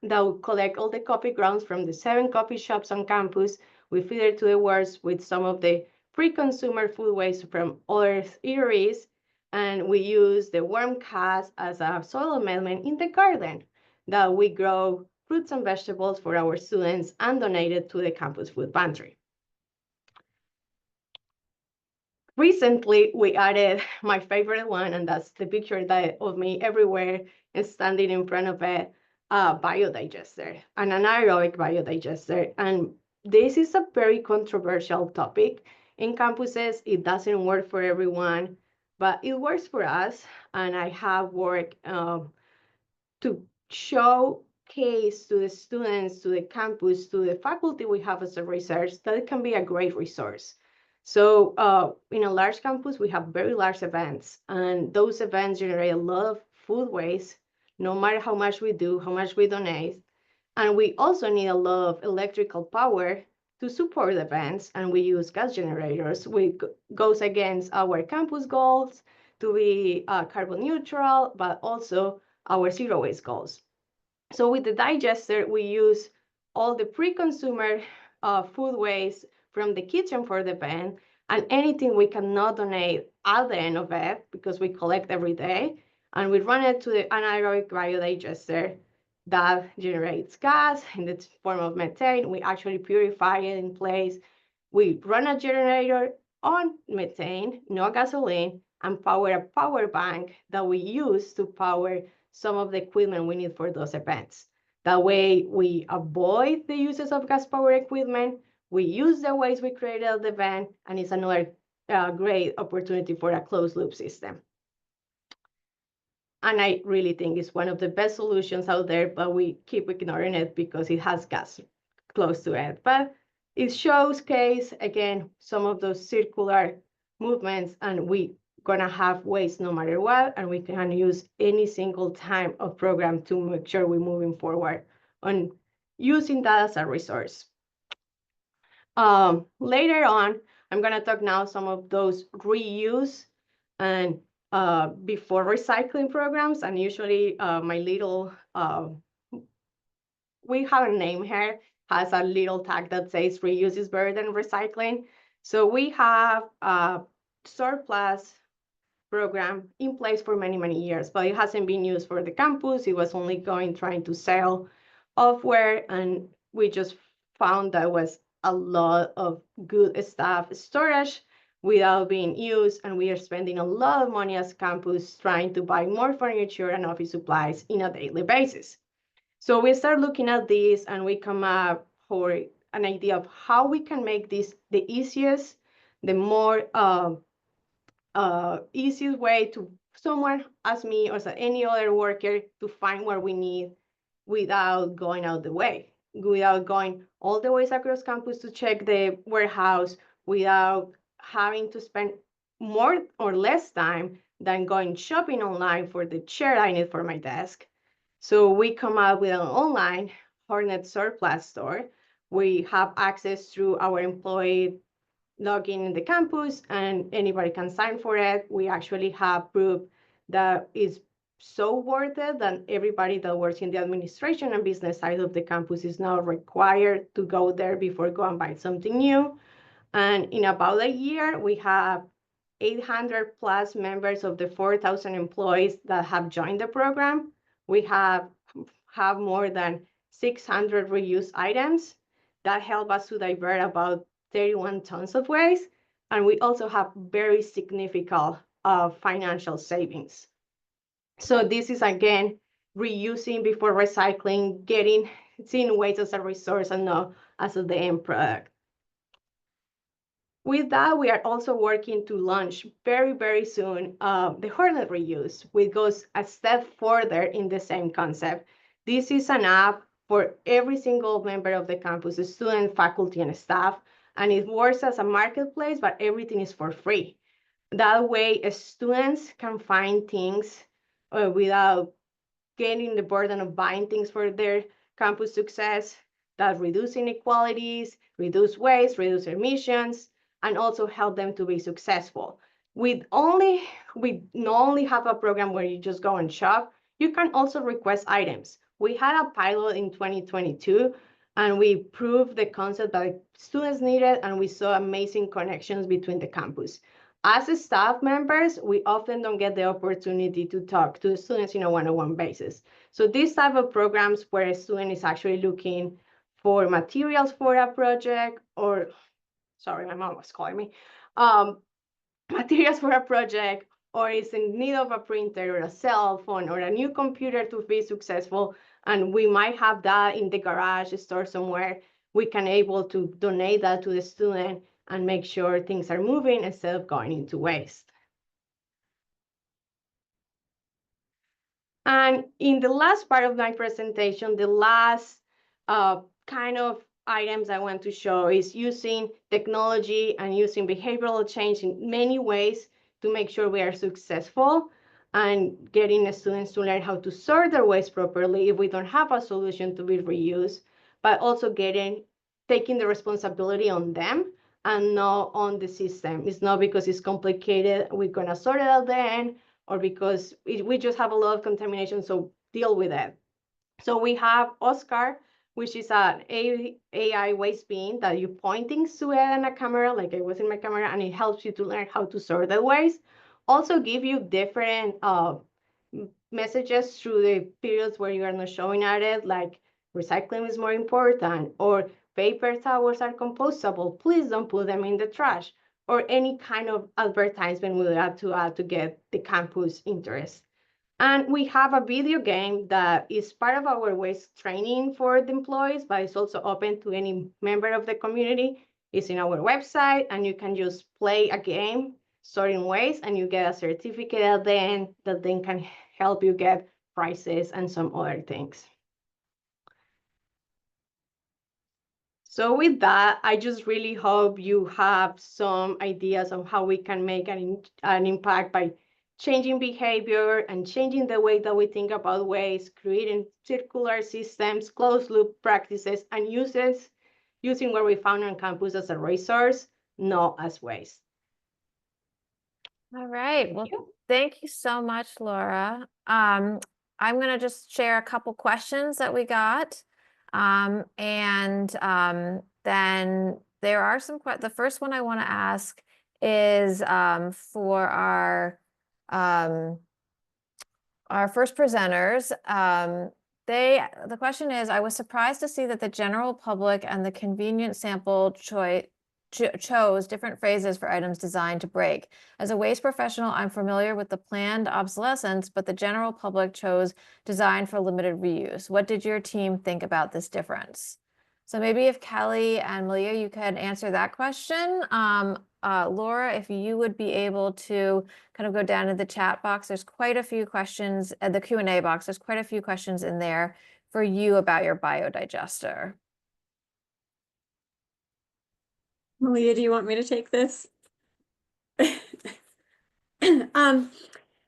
will collect all the coffee grounds from the 7 coffee shops on campus. We feed it to the wards with some of the pre-consumer food waste from other eateries, and we use the worm cast as a soil amendment in the garden that we grow fruits and vegetables for our students and donate it to the campus food pantry. Recently, we added my favorite one, and that's the picture of me everywhere and standing in front of a biodigester, an anaerobic biodigester. And this is a very controversial topic in campuses. It doesn't work for everyone, but it works for us. And I have worked to showcase to the students, to the campus, to the faculty we have as a research, that it can be a great resource. So in a large campus, we have very large events, and those events generate a lot of food waste, no matter how much we do, how much we donate. And we also need a lot of electrical power to support the events, and we use gas generators, which goes against our campus goals to be carbon neutral, but also our zero waste goals. So with the digester, we use all the pre-consumer food waste from the kitchen for the event, and anything we cannot donate at the end of it, because we collect every day, and we run it to the anaerobic biodigester that generates gas in the form of methane. We actually purify it in place. We run a generator on methane, no gasoline, and power a power bank that we use to power some of the equipment we need for those events. That way, we avoid the uses of gas-powered equipment. We use the waste we created at the event, and it's another great opportunity for a closed-loop system. And I really think it's one of the best solutions out there, but we keep ignoring it because it has gas close to it. But it shows case, again, some of those circular movements, and we gonna have waste no matter what, and we can use any single time of program to make sure we're moving forward on using that as a resource. Later on, I'm gonna talk now some of those reuse and before recycling programs, and usually my little, we have a name here, has a little tag that says reuse is better than recycling. So we have a surplus program in place for many, many years, but it hasn't been used for the campus. It was only trying to sell software, and we just found that was a lot of good stuff storage without being used, and we are spending a lot of money as campus trying to buy more furniture and office supplies in a daily basis. So we start looking at this, and we come up for an idea of how we can make this the easiest, the more easiest way to someone as me or as any other worker to find what we need without going out the way, without going all the ways across campus to check the warehouse, without having to spend more or less time than going shopping online for the chair I need for my desk. So we come up with an online Hornet surplus store. We have access through our employee login in the campus, and anybody can sign for it. We actually have proof that it's so worth it that everybody that works in the administration and business side of the campus is now required to go there before go and buy something new. And in about a year, we have 800 plus members of the 4,000 employees that have joined the program. We have more than 600 reused items that help us to divert about 31 tons of waste. And we also have very significant financial savings. So this is, again, reusing before recycling, seeing waste as a resource and not as the end product. With that, we are also working to launch very, very soon the Hornet Reuse, which goes a step further in the same concept. This is an app for every single member of the campus, student, faculty, and staff, and it works as a marketplace, but everything is for free. That way, students can find things without getting the burden of buying things for their campus success, that reduce inequalities, reduce waste, reduce emissions, and also help them to be successful. We not only have a program where you just go and shop, you can also request items. We had a pilot in 2022, and we proved the concept that students needed, and we saw amazing connections between the campus. As staff members, we often don't get the opportunity to talk to students in a one-on-one basis. So these type of programs where a student is actually looking for materials for a project, or, sorry, my mom was calling me, materials for a project, or is in need of a printer or a cell phone or a new computer to be successful, and we might have that in the garage store somewhere, we can able to donate that to the student and make sure things are moving instead of going into waste. And in the last part of my presentation, the last kind of items I want to show is using technology and using behavioral change in many ways to make sure we are successful and getting the students to learn how to sort their waste properly if we don't have a solution to be reused, but also taking the responsibility on them and not on the system. It's not because it's complicated, we're gonna sort it at the end, or because we just have a lot of contamination, so deal with it. So we have Oscar, which is an AI waste bin that you point things to it on a camera, like I was in my camera, and it helps you to learn how to sort the waste. Also give you different messages through the periods where you are not showing at it, like recycling is more important, or paper towels are compostable, please don't put them in the trash, or any kind of advertisement we have to add to get the campus interest. And we have a video game that is part of our waste training for the employees, but it's also open to any member of the community. It's in our website, and you can just play a game, sorting waste, and you get a certificate at the end that then can help you get prizes and some other things. So with that, I just really hope you have some ideas on how we can make an impact by changing behavior and changing the way that we think about waste, creating circular systems, closed loop practices, and using what we found on campus as a resource, not as waste. All right. Well, thank you so much, Laura. I'm going to just share a couple questions that we got. Then there are some, the first one I want to ask is for our first presenters. The question is, I was surprised to see that the general public and the convenient sample chose different phrases for items designed to break. As a waste professional, I'm familiar with the planned obsolescence, but the general public chose design for limited reuse. What did your team think about this difference? So maybe if Kelley and Malia, you could answer that question. Laura, if you would be able to kind of go down to the chat box, there's quite a few questions, the Q&A box, there's quite a few questions in there for you about your biodigester. Malia, do you want me to take this?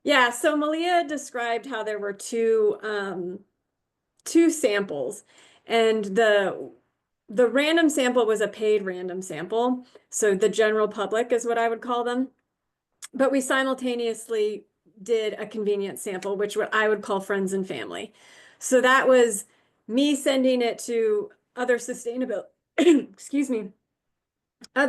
Yeah, so Malia described how there were two samples, and the random sample was a paid random sample. So the general public is what I would call them. But we simultaneously did a convenient sample, which what I would call friends and family. So that was me sending it to other sustainability, excuse me, I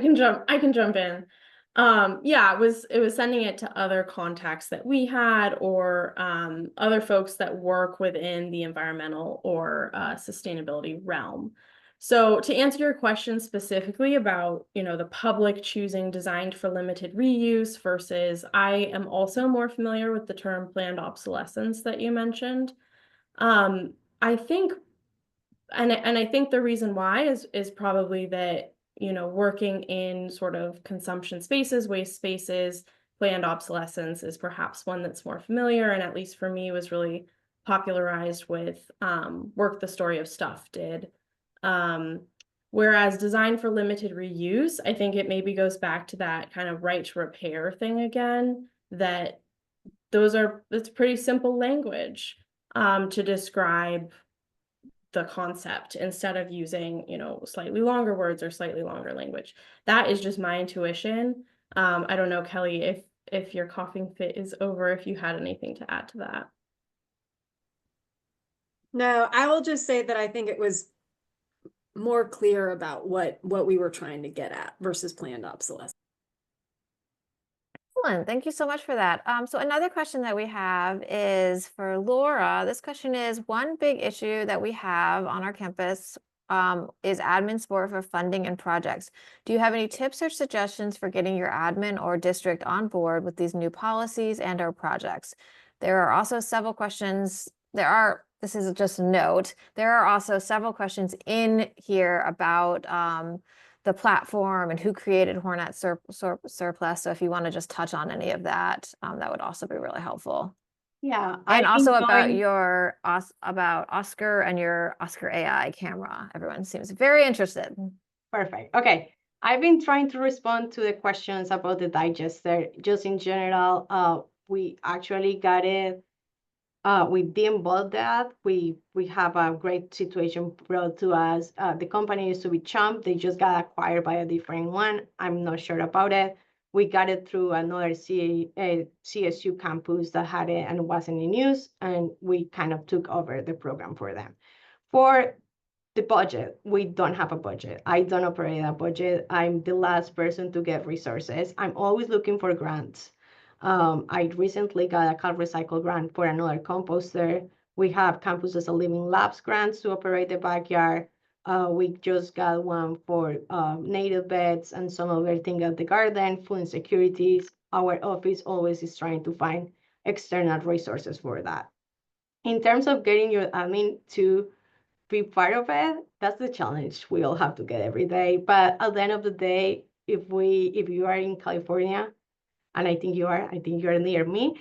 can jump in. Yeah, it was sending it to other contacts that we had or other folks that work within the environmental or sustainability realm. So to answer your question specifically about, the public choosing designed for limited reuse versus I am also more familiar with the term planned obsolescence that you mentioned. I think and I think the reason why is probably that, working in sort of consumption spaces, waste spaces, planned obsolescence is perhaps one that's more familiar, and at least for me was really popularized with work the story of stuff did. Whereas design for limited reuse, I think it maybe goes back to that kind of right to repair thing again, that it's pretty simple language to describe the concept instead of using, slightly longer words or slightly longer language. That is just my intuition. I don't know, Kelley, if your coughing fit is over, if you had anything to add to that. No, I will just say that I think it was more clear about what we were trying to get at versus planned obsolescence. Excellent. Thank you so much for that. So another question that we have is for Laura. This question is, one big issue that we have on our campus is admin support for funding and projects. Do you have any tips or suggestions for getting your admin or district on board with these new policies and or projects? There are also several questions. This is just a note. There are also several questions in here about the platform and who created Hornet Surplus. So if you want to just touch on any of that, that would also be really helpful. Yeah. And also about about Oscar and your Oscar AI camera. Everyone seems very interested. Perfect. Okay. I've been trying to respond to the questions about the digester. Just in general, we actually got it. We didn't build that. We have a great situation brought to us. The company used to be Chump. They just got acquired by a different one. I'm not sure about it. We got it through another CSU campus that had it and wasn't in use, and we kind of took over the program for them. For the budget, we don't have a budget. I don't operate a budget. I'm the last person to get resources. I'm always looking for grants. I recently got a Cal Recycle grant for another composter. We have Campus as a Living Labs grants to operate the backyard. We just got one for native beds and some other thing at the garden, food insecurities. Our office always is trying to find external resources for that. In terms of getting your admin to be part of it, that's the challenge we all have to get every day. But at the end of the day, if you are in California, and I think you're near me,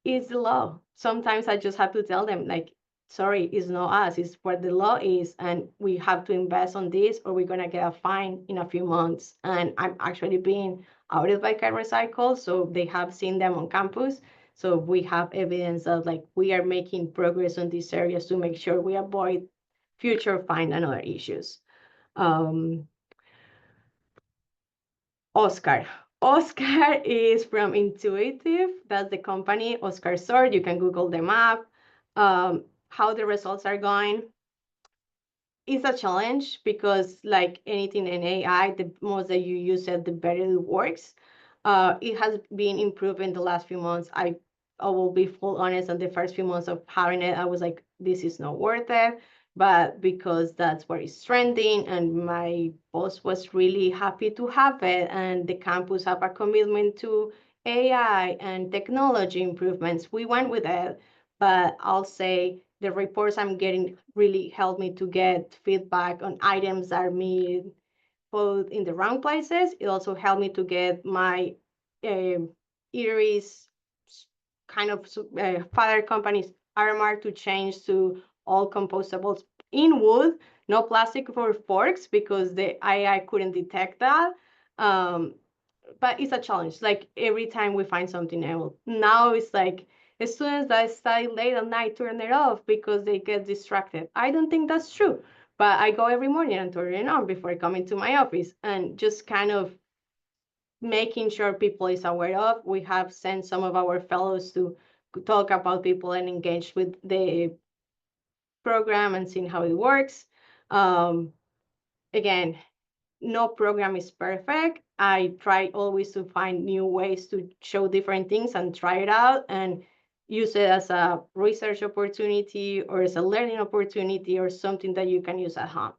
it's the law. Sometimes I just have to tell them, like, sorry, it's not us, it's what the law is, and we have to invest on this or we're gonna get a fine in a few months. And I'm actually being outed by Cal Recycle, so they have seen them on campus. So we have evidence that like we are making progress on these areas to make sure we avoid future fine and other issues. Oscar is from Intuitive. That's the company, Oscar Sort. You can Google them up. How the results are going. It's a challenge because like anything in AI, the more that you use it, the better it works. It has been improved in the last few months. I will be full honest, on the first few months of having it, I was like, this is not worth it. But because that's where it's trending and my boss was really happy to have it, and the campus have a commitment to AI and technology improvements, we went with it. But I'll say the reports I'm getting really help me to get feedback on items that are made both in the wrong places. It also helped me to get my eateries kind of father companies RMR to change to all compostables in wood, no plastic for forks, because the AI couldn't detect that. But it's a challenge. Like every time we find something else, now it's like students that study late at night turn it off because they get distracted. I don't think that's true, but I go every morning and turn it on before coming to my office, and just kind of making sure people is aware of. We have sent some of our fellows to talk about people and engage with the program and seeing how it works. Again, no program is perfect. I try always to find new ways to show different things and try it out and use it as a research opportunity or as a learning opportunity or something that you can use at home.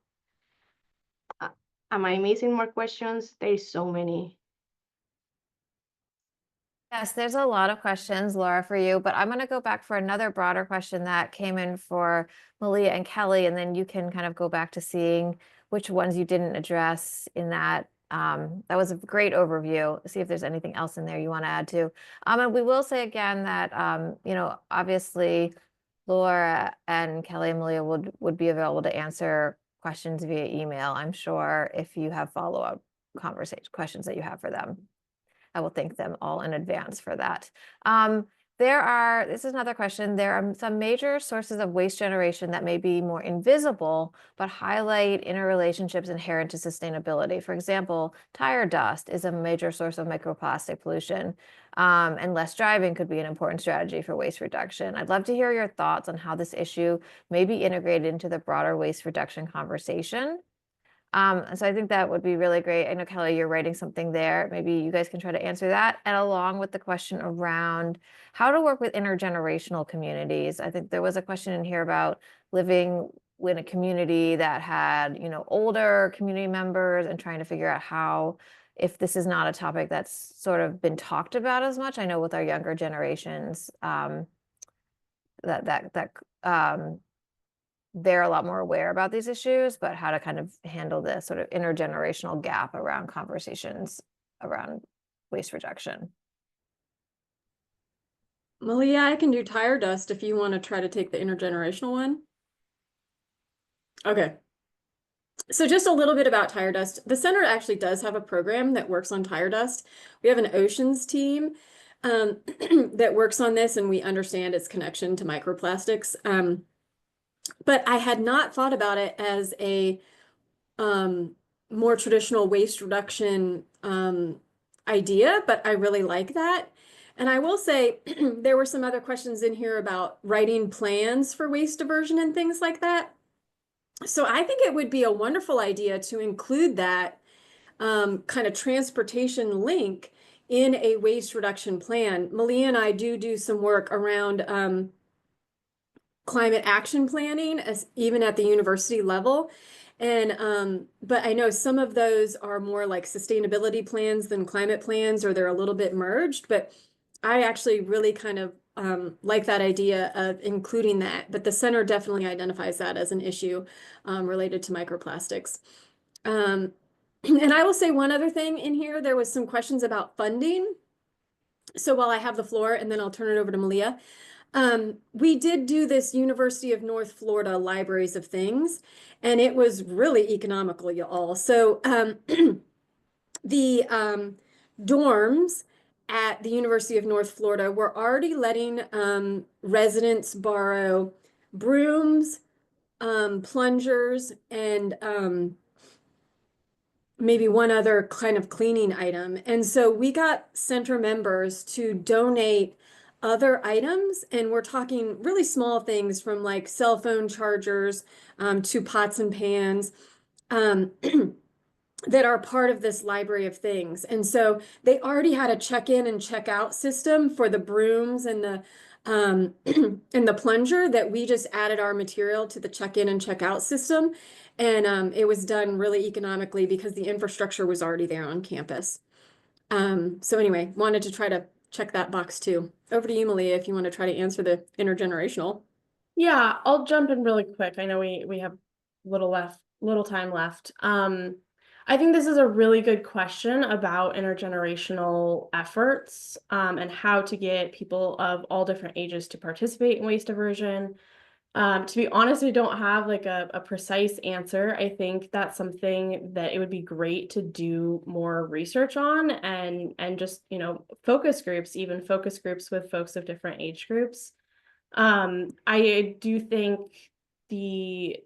Am I missing more questions? There's so many. Yes, there's a lot of questions, Laura, for you, but I'm going to go back for another broader question that came in for Malia and Kelley, and then you can kind of go back to seeing which ones you didn't address in that. That was a great overview. See if there's anything else in there you want to add to. And we will say again that, you know, obviously Laura and Kelley and Malia would be available to answer questions via email, I'm sure, if you have follow-up questions that you have for them. I will thank them all in advance for that. This is another question. There are some major sources of waste generation that may be more invisible, but highlight interrelationships inherent to sustainability. For example, tire dust is a major source of microplastic pollution, and less driving could be an important strategy for waste reduction. I'd love to hear your thoughts on how this issue may be integrated into the broader waste reduction conversation. And so I think that would be really great. I know, Kelley, you're writing something there. Maybe you guys can try to answer that. And along with the question around how to work with intergenerational communities. I think there was a question in here about living in a community that had, you know, older community members and trying to figure out how, if this is not a topic that's sort of been talked about as much. I know with our younger generations, they're a lot more aware about these issues, but how to kind of handle this sort of intergenerational gap around conversations around waste reduction. Malia, I can do tire dust if you want to try to take the intergenerational one. Okay. So just a little bit about tire dust. The center actually does have a program that works on tire dust. We have an oceans team that works on this, and we understand its connection to microplastics. But I had not thought about it as a more traditional waste reduction idea, but I really like that. And I will say there were some other questions in here about writing plans for waste diversion and things like that. So I think it would be a wonderful idea to include that kind of transportation link in a waste reduction plan. Malia and I do some work around climate action planning, even at the university level. And but I know some of those are more like sustainability plans than climate plans, or they're a little bit merged, but I actually really kind of like that idea of including that. But the center definitely identifies that as an issue related to microplastics. And I will say one other thing in here, there was some questions about funding. So while I have the floor, and then I'll turn it over to Malia. We did do this University of North Florida Libraries of Things, and it was really economical, y'all. So the dorms at the University of North Florida were already letting residents borrow brooms, plungers, and maybe one other kind of cleaning item. And so we got center members to donate other items, and we're talking really small things from like cell phone chargers to pots and pans that are part of this library of things. And so they already had a check-in and check-out system for the brooms and the and the plunger, that we just added our material to the check-in and check-out system. And it was done really economically because the infrastructure was already there on campus. So anyway, wanted to try to check that box too. Over to you, Malia, if you want to try to answer the intergenerational. Yeah, I'll jump in really quick. I know we have little time left. I think this is a really good question about intergenerational efforts and how to get people of all different ages to participate in waste diversion. To be honest, I don't have like a precise answer. I think that's something that it would be great to do more research on, and just, you know, focus groups with folks of different age groups. I do think the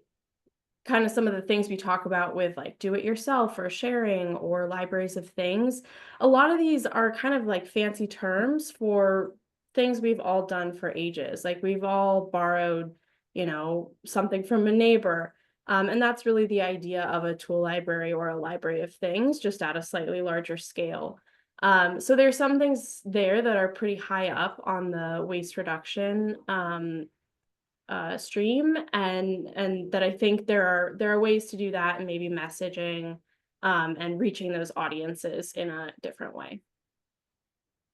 kind of some of the things we talk about with like do it yourself or sharing or libraries of things, a lot of these are kind of like fancy terms for things we've all done for ages. Like we've all borrowed, you know, something from a neighbor. And that's really the idea of a tool library or a library of things, just at a slightly larger scale. So there's some things there that are pretty high up on the waste reduction stream, and that I think there are ways to do that, and maybe messaging and reaching those audiences in a different way.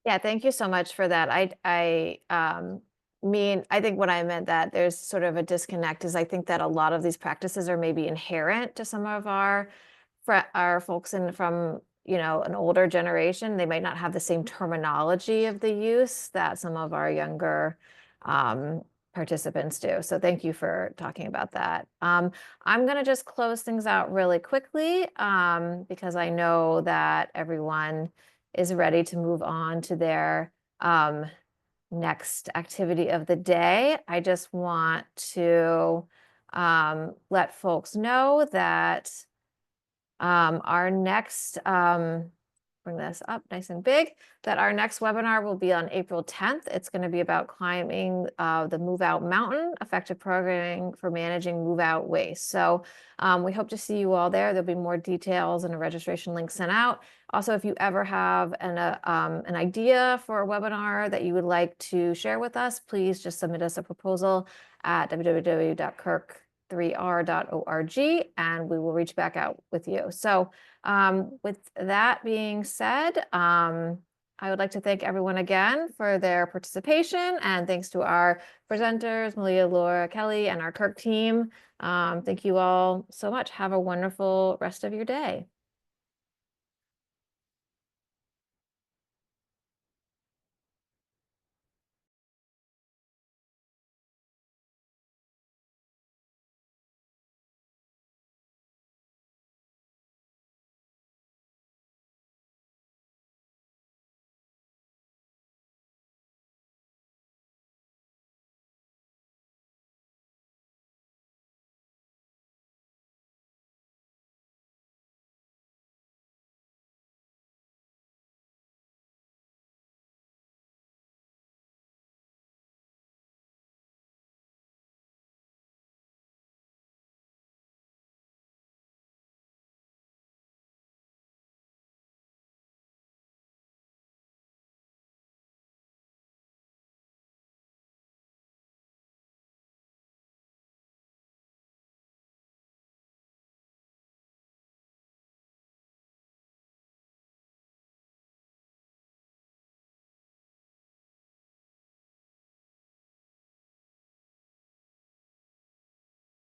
Yeah, thank you so much for that. I think what I meant that there's sort of a disconnect is I think that a lot of these practices are maybe inherent to some of our folks from, you know, an older generation. They might not have the same terminology of the use that some of our younger participants do. So thank you for talking about that. I'm going to just close things out really quickly because I know that everyone is ready to move on to their next activity of the day. I just want to let folks know that our next, bring this up nice and big, that our next webinar will be on April 10th. It's going to be about climbing the Move Out Mountain, effective programming for managing move out waste. So we hope to see you all there. There'll be more details and a registration link sent out. Also, if you ever have an idea for a webinar that you would like to share with us, please just submit us a proposal at www.curc3r.org and we will reach back out with you. So with that being said, I would like to thank everyone again for their participation, and thanks to our presenters, Malia, Laura, Kelley, and our CURC team. Thank you all so much. Have a wonderful rest of your day.